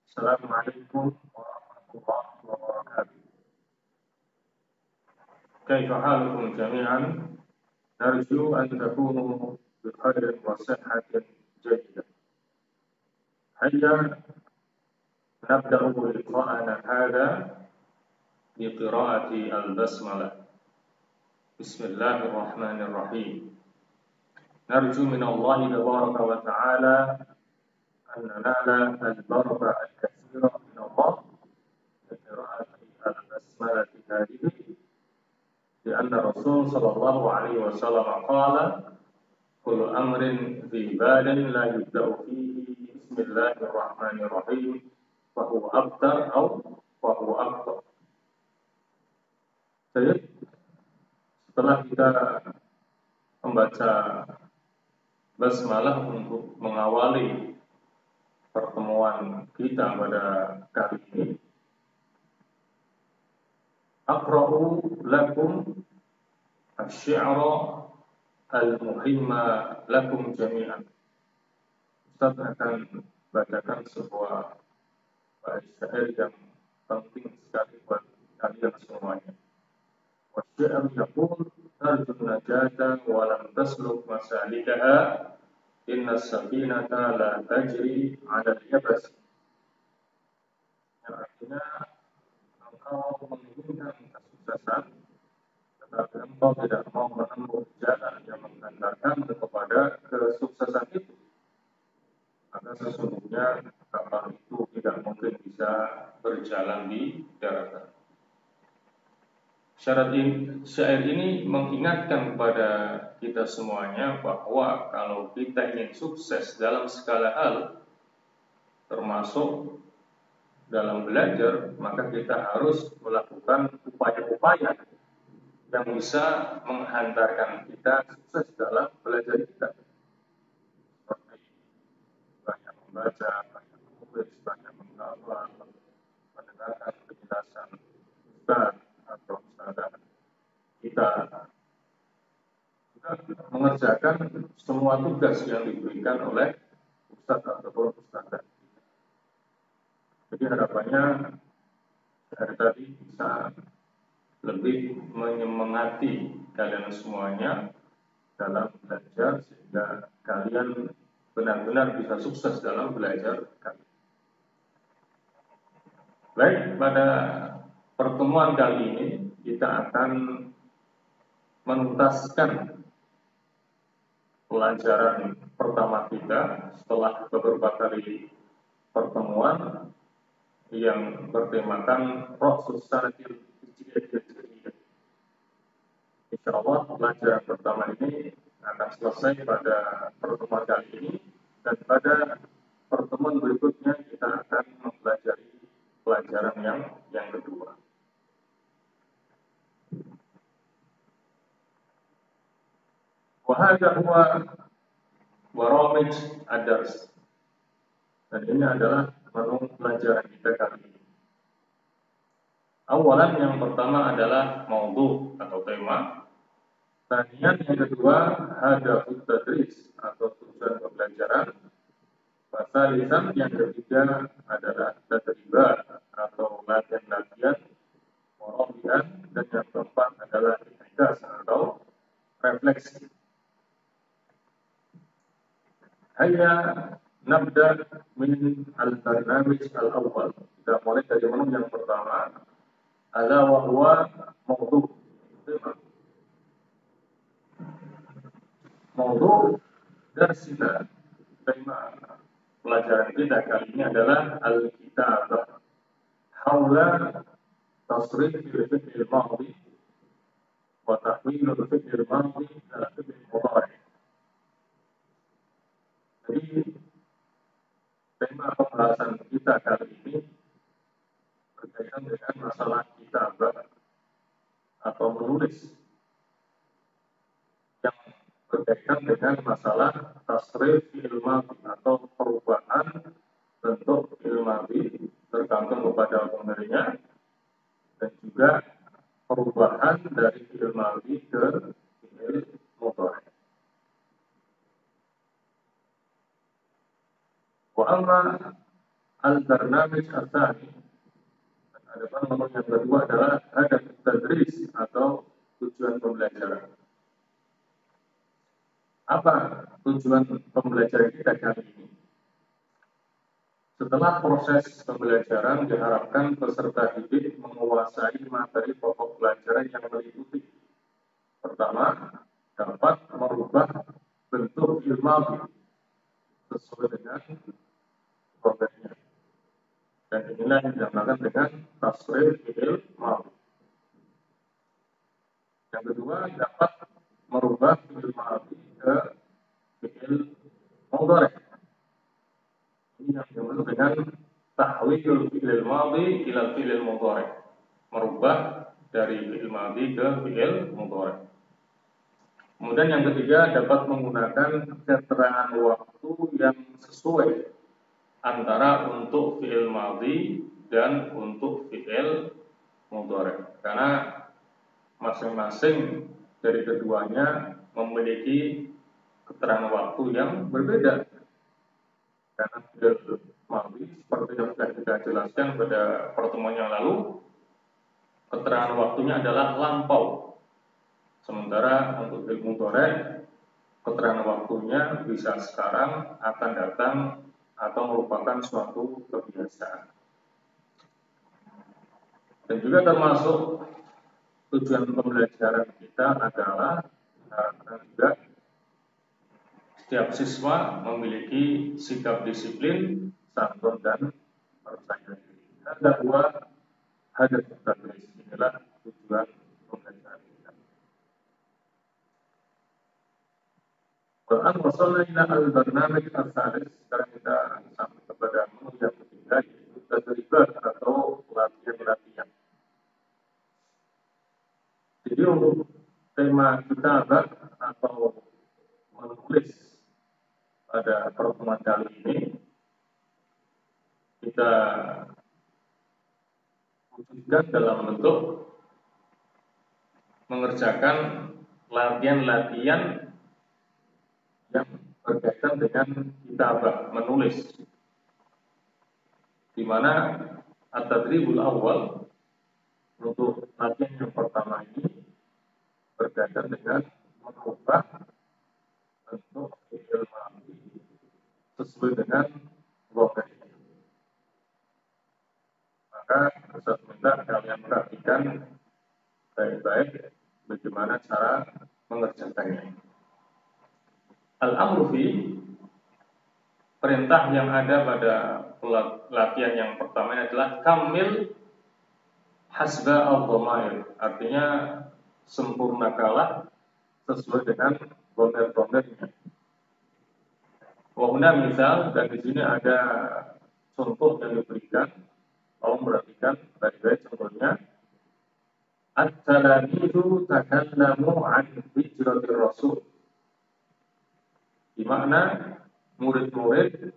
Assalamualaikum warahmatullahi wabarakatuh. كيف حالكم جميعا؟ نرجو أن تكونوا بخير وصحة جيدة. هيا نبدأ لقاءنا هذا بقراءة البسملة. بسم الله الرحمن الرحيم. نرجو من الله تبارك وتعالى أن ننال البركة الكثيرة من الله بقراءة البسملة هذه، لأن الرسول صلى الله عليه وسلم قال: كل أمر ذي بال لا يبدأ فيه بسم الله الرحمن الرحيم فهو أبتر أو فهو أبتر. Jadi setelah kita membaca basmalah untuk mengawali pertemuan kita pada kali ini, aqra'u lakum asy-syi'ra al-muhimma lakum jami'an. Ustaz akan bacakan sebuah bait syair yang penting sekali buat kalian semuanya. Wasyi'ru yaqul tarju najata wa lam tasluk masalikaha inna as-safinata la tajri 'ala al-yabas. Yang artinya, engkau menginginkan kesuksesan tetapi engkau tidak mau menempuh jalan yang mengantarkan kepada kesuksesan itu, maka sesungguhnya kapal itu tidak mungkin bisa berjalan di daratan. Syair ini mengingatkan kepada kita semuanya bahwa kalau kita ingin sukses dalam segala hal, termasuk dalam belajar, maka kita harus melakukan upaya-upaya yang bisa menghantarkan kita sukses dalam belajar kita. Seperti banyak membaca, banyak menulis, banyak menghafal, mendengarkan penjelasan ustaz atau ustazah kita, juga mengerjakan semua tugas yang diberikan oleh ustaz ataupun ustazah. Jadi harapannya hari tadi bisa lebih menyemangati kalian semuanya dalam belajar, sehingga kalian benar-benar bisa sukses dalam belajar kalian. Baik, pada pertemuan kali ini kita akan menuntaskan pelajaran pertama kita setelah beberapa kali pertemuan yang bertemakan Rasul Sanatil Hijriyah. Insyaallah pelajaran pertama ini akan selesai pada pertemuan kali ini, dan pada pertemuan berikutnya kita akan mempelajari pelajaran yang kedua. Wahada huwa waramij ad-dars. Dan ini adalah menu pelajaran kita kali ini. Awalan, yang pertama adalah maudhu atau tema. Kemudian yang kedua, hadafut tadris atau tujuan pembelajaran. Pasalisan, yang ketiga adalah tadribat atau latihan-latihan. Warabian, dan yang keempat adalah intikas atau refleksi. Hanya nabda min al-barnamij al-awwal. Kita mulai dari menu yang pertama, ala wa huwa maudhu. Maudhu darsina, tema pelajaran kita kali ini adalah al-kitabah haula tasrif al-fi'l al-madhi wa tahwil al-fi'l al-madhi ila fi'l mudhari'. Jadi tema pembahasan kita kali ini berkaitan dengan masalah kitabah atau menulis, yang berkaitan dengan masalah tasrif fi'il madhi atau perubahan bentuk fi'il madhi tergantung kepada pemberinya, dan juga perubahan dari fi'il madhi ke fi'il mudhari'. Wa amma Al-barnamij ats-tsani. Adapun nomor yang kedua adalah hadaf tadris atau tujuan pembelajaran. Apa tujuan pembelajaran kita kali ini? Setelah proses pembelajaran, diharapkan peserta didik menguasai materi pokok pelajaran yang meliputi. Pertama, dapat merubah bentuk ilmu sesuai dengan programnya. Dan inilah yang dinamakan dengan tasrif fi'il madhi. Yang kedua, dapat merubah fi'il madhi ke fi'il mudhari'. Ini yang disebut dengan tahwilul fi'il madhi ila fi'il mudhari'. Merubah dari fi'il madhi ke fi'il mudhari'. Kemudian yang ketiga, dapat menggunakan keterangan waktu yang sesuai antara untuk fi'il madhi dan untuk fi'il mudhari'. Karena masing-masing dari keduanya memiliki keterangan waktu yang berbeda. Karena fi'il madhi seperti yang sudah kita jelaskan pada pertemuan yang lalu, keterangan waktunya adalah lampau. Sementara untuk fi'il mudhari', keterangan waktunya bisa sekarang, akan datang, atau merupakan suatu kebiasaan. Dan juga termasuk tujuan pembelajaran kita adalah juga setiap siswa memiliki sikap disiplin, santun, dan percaya diri. Ada dua hadaf tadris. Inilah tujuan pembelajaran kita. Quran wasalna ila al-barnamij ats-tsalits. Sekarang kita sampai kepada menu yang ketiga, yaitu tadribat atau latihan-latihan. Jadi untuk tema kitabah atau menulis pada pertemuan kali ini, kita wujudkan dalam bentuk mengerjakan latihan-latihan yang berkaitan dengan kitabah, menulis, di mana at-tadribul awal untuk latihan yang pertama ini berkaitan dengan mengubah bentuk fi'il madhi sesuai dengan logatnya. Maka saya minta kalian perhatikan baik-baik bagaimana cara mengerjakannya. Al-amru fi, perintah yang ada pada latihan yang pertama adalah kamil hasba al-dhamair, artinya sempurnakalah sesuai dengan dhamir-dhamirnya. Wahuna misal, dan di sini ada contoh yang diberikan. Tolong perhatikan baik-baik contohnya. At-talamidu takallamu an hijratir rasul. Di mana murid-murid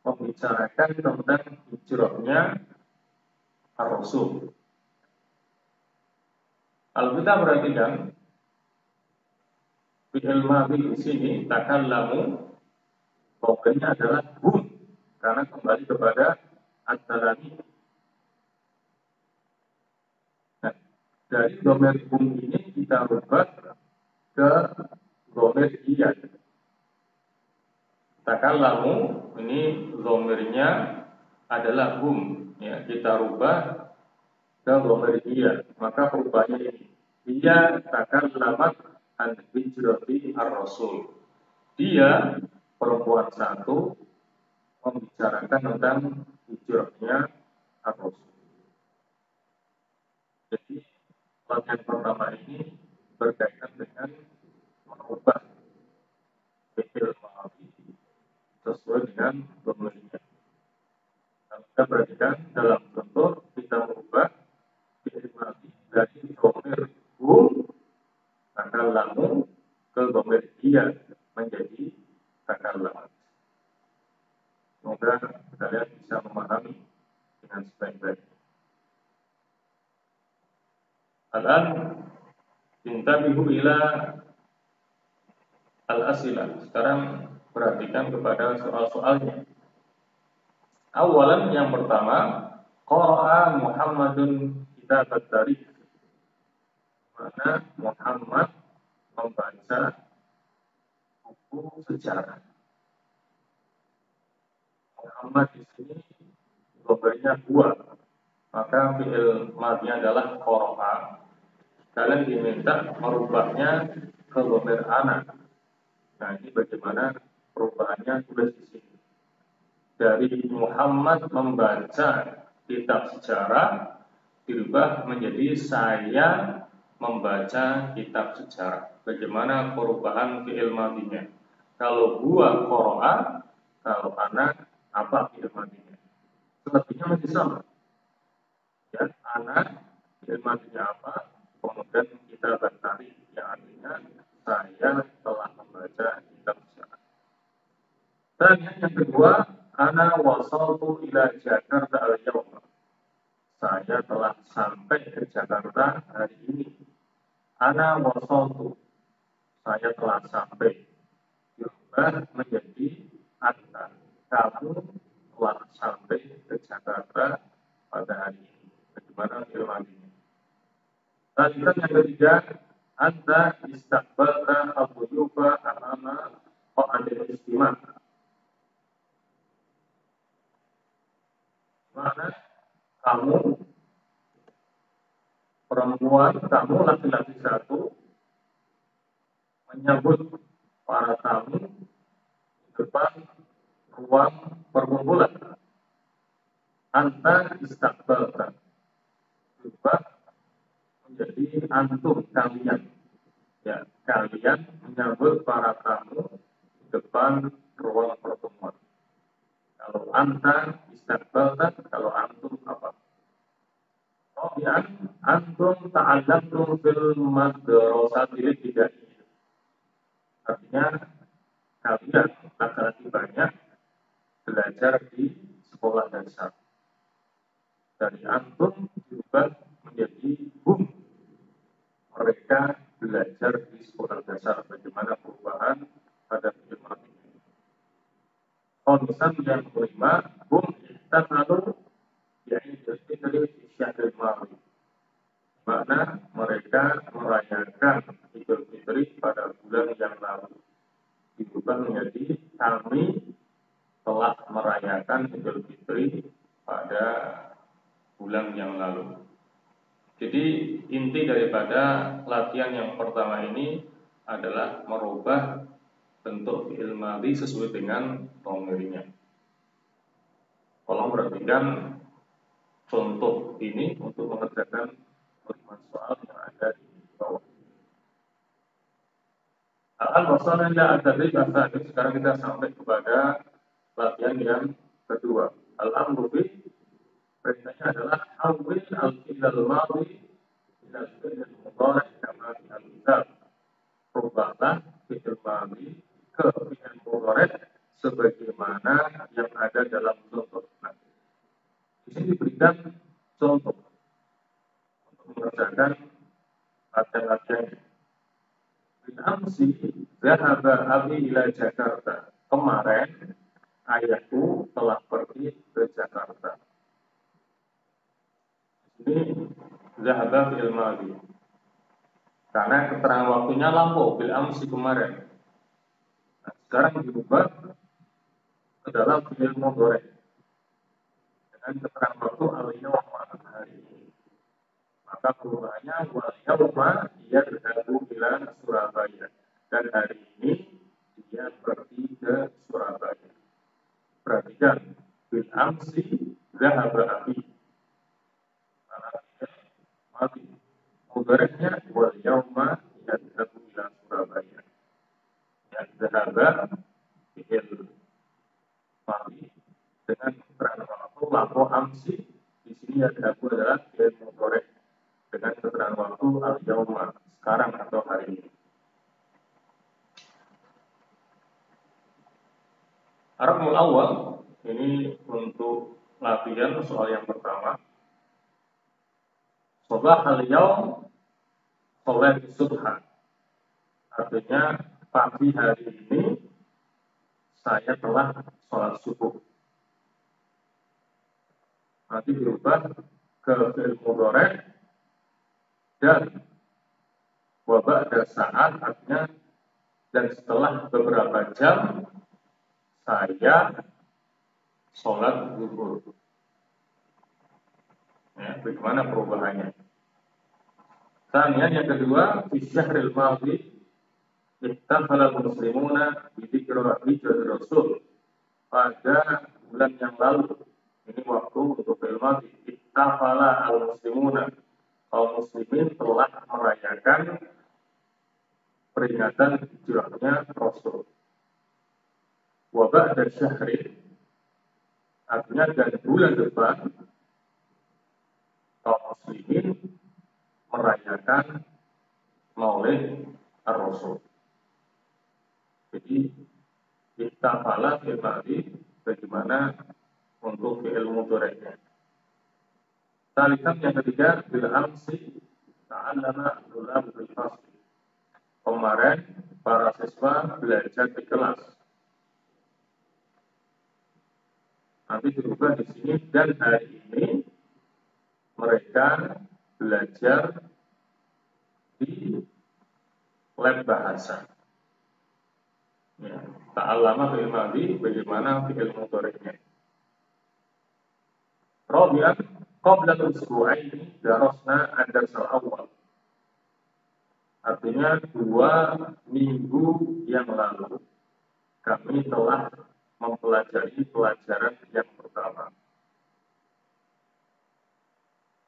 membicarakan tentang hijrahnya ar-rasul. Kalau kita perhatikan fi'il madhi di sini takallamu, pokoknya adalah hum, karena kembali kepada at-talamidu. Nah, dari dhamir hum ini kita rubah ke dhamir iya. Takallamu ini dhamirnya adalah hum, ya, kita rubah ke dhamir iya. Maka perubahannya ini, dia takallamat an hijrati ar-rasul. Dia, perempuan satu, membicarakan tentang hijrahnya ar-rasul. Jadi latihan pertama ini berkaitan dengan mengubah fi'il madhi sesuai dengan dhamirnya. Kita perhatikan dalam contoh, kita mengubah fi'il madhi dari dhamir hum takallamu ke dhamir iya menjadi takallamat. Semoga kalian bisa memahami dengan sebaik-baiknya. Al-an intabihu ila al-asilah. Sekarang perhatikan kepada soal-soalnya. Awalan yang pertama, qara'a Muhammadun kitab at-tarikh. Mana Muhammad membaca buku sejarah. Muhammad di sini globalnya dua, maka fi'il madhinya adalah qara'a. Kalian diminta merubahnya ke dhamir ana. Nah, ini bagaimana perubahannya tulis di sini. Dari Muhammad membaca kitab sejarah dirubah menjadi saya membaca kitab sejarah. Bagaimana perubahan fi'il madhinya? Kalau gua qara'a, kalau anak apa fi'il madhinya? Selebihnya masih sama. Ya, anak fi'il madhinya apa? Kemudian kita bantari yang artinya saya telah membaca kitab sejarah. Dan yang kedua, ana wasaltu ila Jakarta al-yawm. Saya telah sampai ke Jakarta hari ini. Ana wasaltu. Saya telah sampai. Dirubah menjadi anta. Kamu telah sampai ke Jakarta pada hari ini. Bagaimana firmannya? Dan yang ketiga, anta istaqbalta Abu Yufa amama qa'adil istimah. Mana kamu perempuan, kamu laki-laki satu menyambut para tamu di depan ruang perkumpulan. Anta istaqbalta berubah menjadi antum, kalian. Ya, kalian menyambut para tamu di depan ruang pertemuan. Kalau anta istaqbalta, kalau antum apa? Kemudian antum ta'allamtum fil madrasatil ibtidaiyah. Artinya kalian laki-laki banyak belajar di sekolah dasar. Dari antum juga menjadi hum. Mereka belajar di sekolah dasar. Bagaimana perubahan pada firman ini. Konsep yang kelima, hum ihtafalu yaitu fitri syahril ma'ruf. Mana mereka merayakan Idul Fitri pada bulan yang lalu. Diubah menjadi kami telah merayakan Idul Fitri pada bulan yang lalu. Jadi inti daripada latihan yang pertama ini adalah merubah bentuk fi'il madhi sesuai dengan dhamirnya. Tolong perhatikan contoh ini untuk mengerjakan 5 soal yang ada di bawah. Al-Wasalnya ad-Tadrib as-Sadis. Sekarang kita sampai kepada latihan yang kedua. Al-Amru bi, perintahnya adalah awil al-fi'l al-madhi ila al-fi'l al-mudhari kama fi al-kitab. Rubahlah fi'il madhi ke fi'il mudhari sebagaimana yang ada dalam contoh. Nah, di sini diberikan contoh untuk mengerjakan latihan-latihannya. Amsi zahaba abi ila Jakarta. Kemarin ayahku telah pergi ke Jakarta. Ini zahaba fi'il madhi. Karena keterangan waktunya lampau bil amsi kemarin. Nah, sekarang dirubah ke dalam fi'il mudhari dengan keterangan waktu al-yawma hari ini. Maka perubahannya wal yawma dia bergabung ila Surabaya. Dan hari ini dia pergi ke Surabaya. Perhatikan, bil amsi zahaba abi. Karena dia mati. Mudhari'nya wal yawma dia bergabung ila Surabaya. Ya, zahaba fi'il mati dengan keterangan waktu lapo amsi. Di sini yang bergabung adalah fi'il mudhari' dengan keterangan waktu al-yawma, sekarang atau hari ini. Arabul awal ini untuk latihan soal yang pertama. Sobah al-yawm sholat subhan. Artinya pagi hari ini saya telah sholat subuh. nanti dirubah ke fi'il mudhari' dan wa ba'da saat, artinya dan setelah beberapa jam saya sholat zuhur. Ya, bagaimana perubahannya? Kemudian yang kedua, fi syahril madhi ittafala muslimuna bi dzikri hijrati Rasul. Pada bulan yang lalu, ini waktu untuk fi'il madhi, ittafala al-muslimuna, kaum muslimin telah merayakan peringatan hijrahnya Rasul. Wa ba'da syahri, artinya dan bulan depan kaum muslimin merayakan Maulid Ar-Rasul. Jadi ittafala fi'il madhi, bagaimana untuk fi'il mudhari'nya. Salisan yang ketiga, bil amsi ta'allama tulab bil fasl. Kemarin para siswa belajar di kelas. Nanti dirubah di sini, dan hari ini mereka belajar di lab bahasa. Ya, ta'allama fi'il madhi, bagaimana fi'il mudhari'nya. Rabi'an, qabla usbu'aini darasna ad-dars al-awwal. Artinya 2 minggu yang lalu kami telah mempelajari pelajaran yang pertama.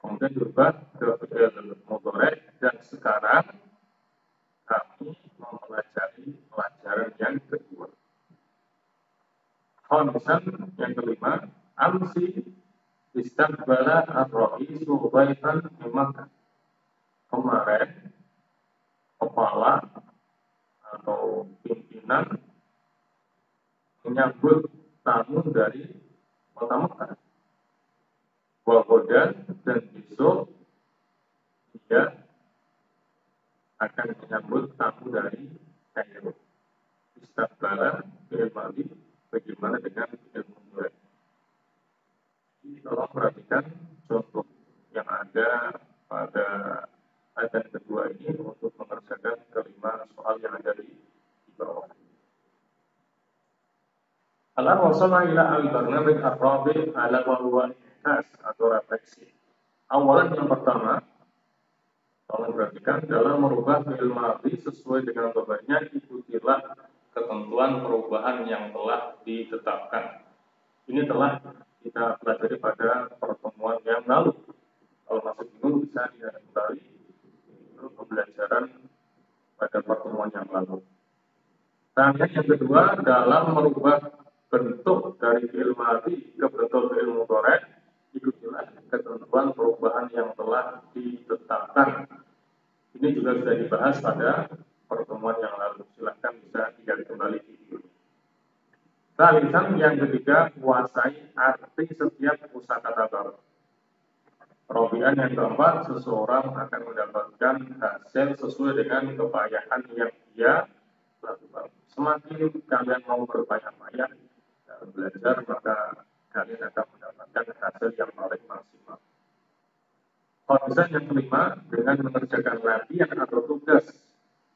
Kemudian berubah ke fi'il mudhari' dan sekarang kami mempelajari pelajaran yang kedua. Khamisan, yang kelima, amsi istaqbala ar-ra'isu dhaifan min Makkah. Kemarin kepala atau pimpinan menyambut tamu dari kota Mekah. Wahodan, dan besok dia akan menyambut tamu dari Kairo. Istaqbala fi'il madhi, bagaimana dengan fi'il mudhari'. Tolong perhatikan contoh yang ada pada ayat kedua ini untuk mengerjakan kelima soal yang ada di bawah. Al-an wasala ila al-barnamij ar-rabi' ala wa huwa in'kas atau refleksi. Awalan yang pertama, tolong perhatikan, dalam merubah fi'il madhi sesuai dengan bebannya, ikutilah ketentuan perubahan yang telah ditetapkan. Ini telah kita pelajari pada pertemuan yang lalu. Kalau masih bingung bisa dilihat kembali pembelajaran pada pertemuan yang lalu. Dan yang kedua, dalam merubah bentuk dari fi'il madhi ke bentuk fi'il mudhari', ikutilah ketentuan perubahan yang telah ditetapkan. Ini juga sudah dibahas pada pertemuan yang lalu. Silahkan bisa dilihat kembali video. Salisan, yang ketiga, kuasai arti setiap kosakata baru. Robian yang keempat, seseorang akan mendapatkan hasil sesuai dengan kepayahan yang dia lakukan. Semakin kalian mau berpayah-payah dalam belajar, maka kalian akan mendapatkan hasil yang paling maksimal. Konsep yang kelima, dengan mengerjakan latihan atau tugas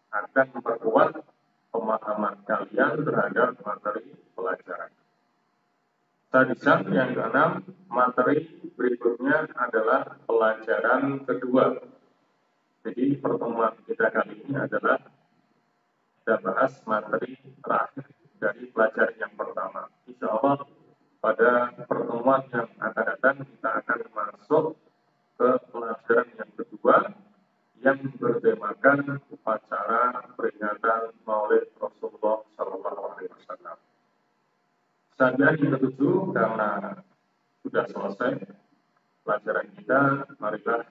akan memperkuat pemahaman kalian terhadap materi pelajaran. Sadisan, yang keenam, materi berikutnya adalah pelajaran kedua. Jadi pertemuan kita kali ini adalah kita bahas materi terakhir dari pelajaran yang pertama. Insya Allah pada pertemuan yang akan datang kita akan masuk ke pelajaran yang kedua yang bertemakan upacara peringatan Maulid Rasulullah SAW. Sajian yang ketujuh, karena sudah selesai pelajaran kita, marilah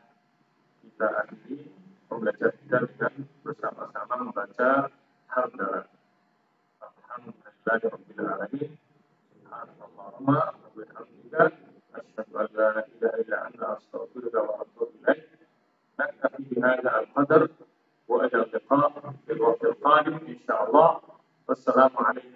kita akhiri pembelajaran kita dengan bersama-sama membaca hamdalah. Alhamdulillahirabbil alamin. Subhanallahumma wa bihamdika, asyhadu an la ilaha illa anta, astaghfiruka wa atubu ilaik. Naktafi bihadza al-qadar wa ila al-liqa fil waqti al-qadim insyaallah. Wassalamu alaikum